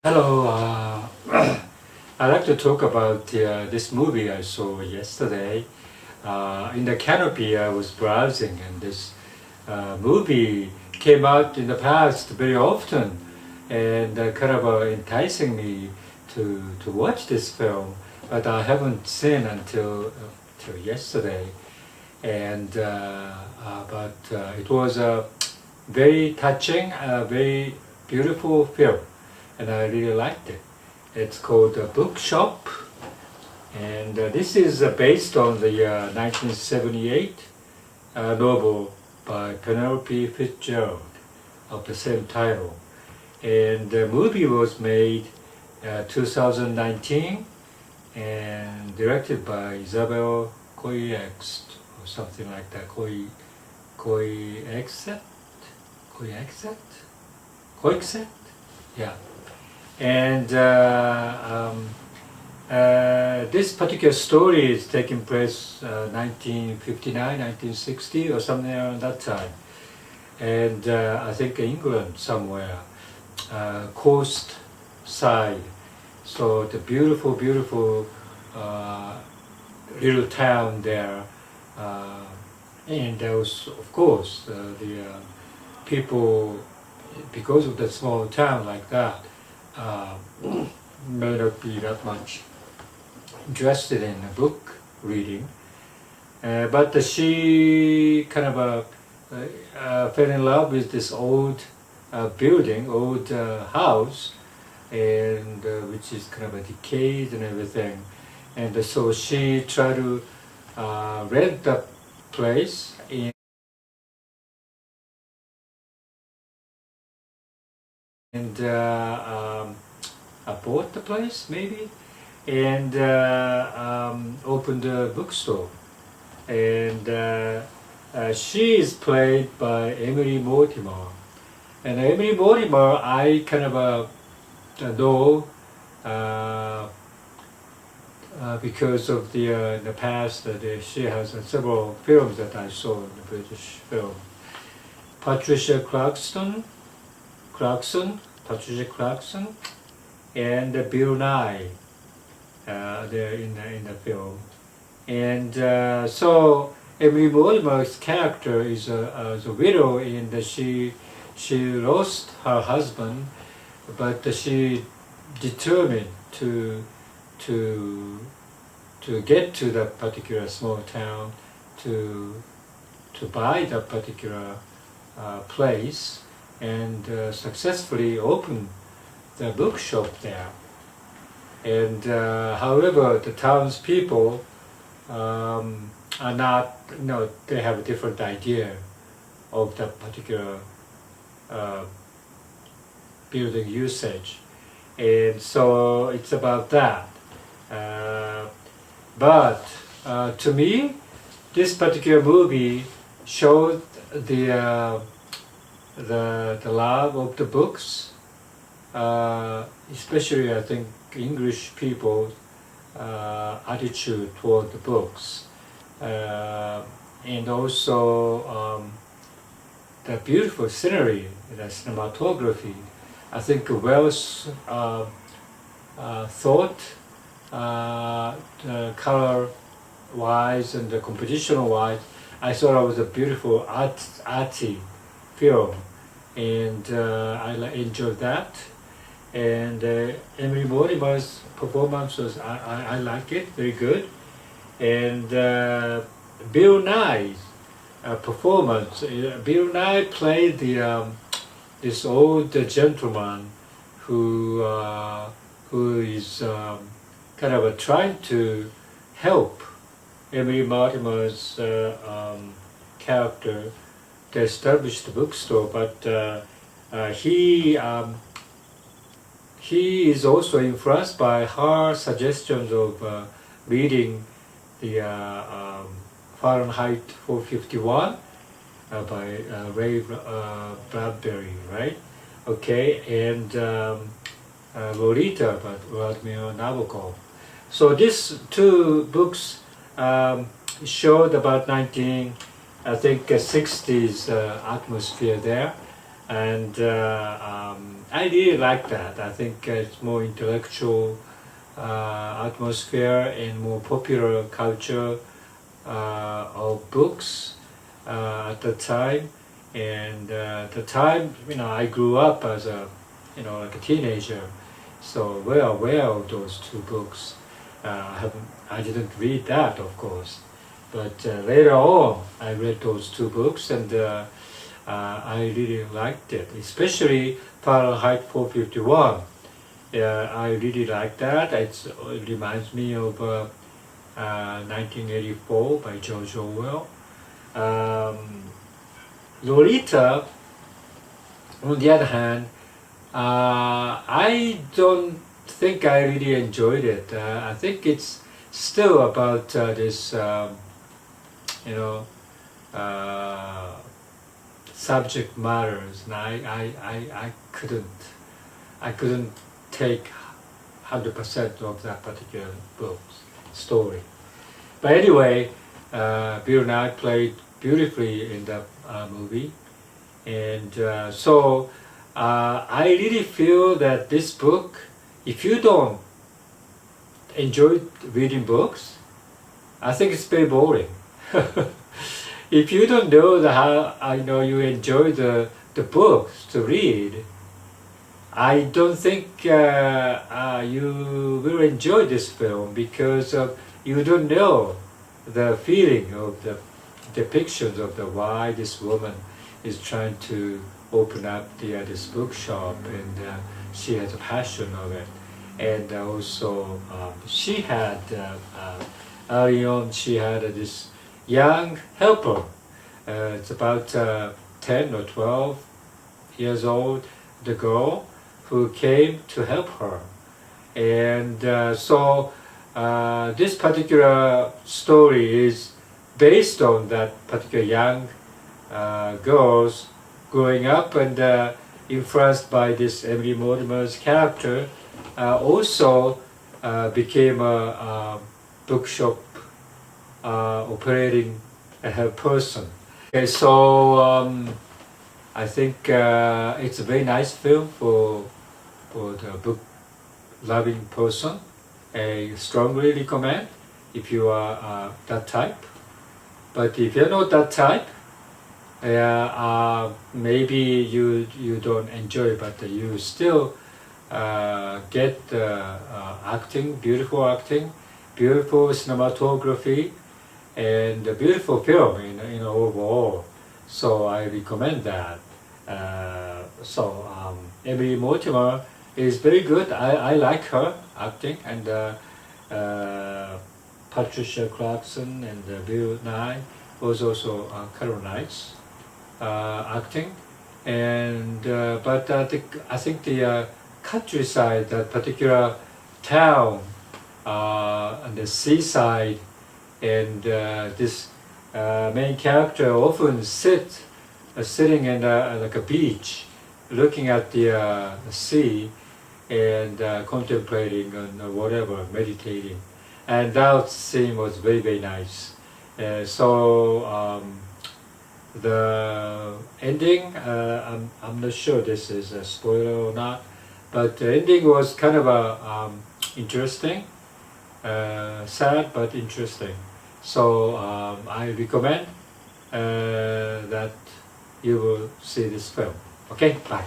Hello, I'd like to talk about this movie I saw yesterday. In the canopy, I was browsing, and this movie came out in the past very often, and kind of enticing me to watch this film, but I haven't seen till yesterday. And but it was a very touching, very beautiful film, and I really liked it. It's called Bookshop, and this is based on the 1978 novel by Penelope Fitzgerald of the same title. And the movie was made 2019 and directed by Isabel Coixet or something like that. Coixet? Coixet? Coixet? Yeah. And this particular story is taking place 1959, 1960 or something around that time. And I think England somewhere, coast side. So the beautiful, beautiful little town there. And there was, of course, the people, because of the small town like that, may not be that much interested in book reading, but she kind of fell in love with this old building, old house, and which is kind of a decayed and everything, and so she tried to rent the place and I bought the place maybe, and opened a bookstore. And she is played by Emily Mortimer. And Emily Mortimer, I kind of know because of the past that she has several films that I saw in the British film. Patricia Patricia Clarkson, and Bill Nye. There in the film, and so Emily Mortimer's character is a widow, and she lost her husband, but she determined to get to that particular small town to buy that particular place and successfully open the bookshop there. And however, the townspeople are not, they have a different idea of that particular building usage. And so it's about that. But to me, this particular movie showed the love of the books, especially I think English people's attitude toward the books, and also the beautiful scenery, the cinematography. I think well thought, the color-wise and the composition-wise. I thought it was a beautiful arty film, and I enjoyed that. And Emily Mortimer's performance was, I like it, very good. And Bill Nye's performance, Bill Nye played this old gentleman who is kind of trying to help Emily Mortimer's character to establish the bookstore, but he is also influenced by her suggestions of reading the Fahrenheit 451 by Ray Bradbury, right? Okay, and Lolita by Vladimir Nabokov. So these two books showed about 60s atmosphere there. and I really like that. I think it's more intellectual atmosphere and more popular culture of books at the time. And the time, I grew up as a, like a teenager, so we're aware of those two books. I didn't read that, of course, but later on I read those two books, and I really liked it, especially Fahrenheit 451. I really like that. It reminds me of 1984 by George Orwell. Lolita, on the other hand, I don't think I really enjoyed it. I think it's still about this, you know, uh, subject matters, and I couldn't take 100% of that particular book's story. But anyway, Bill Nye played beautifully in the movie, and I really feel that this book, if you don't enjoy reading books, I think it's very boring. If you don't know how I know you enjoy the books to read, I don't think you will enjoy this film, because you don't know the feeling of the depictions of the why this woman is trying to open up this bookshop, and she has a passion of it. And also she had early on she had this young helper. It's about 10 or 12 years old, the girl who came to help her. And this particular story is based on that particular young girls growing up, and influenced by this Emily Mortimer's character, also became a bookshop operating person. Okay, so I think it's a very nice film for the book loving person. I strongly recommend if you are that type. But if you're not that type, maybe you don't enjoy, but you still get acting, beautiful cinematography, and a beautiful film in overall. So I recommend that. Emily Mortimer is very good. I like her acting, and Patricia Clarkson and Bill Nye was also kind nice acting. And but I think the countryside, that particular town on the seaside, and this main character often sitting in like a beach, looking at the sea, and contemplating on whatever, meditating, and that scene was very, very nice. The ending, I'm not sure this is a spoiler or not, but the ending was kind of interesting, sad but interesting. So I recommend that you will see this film. Okay, bye.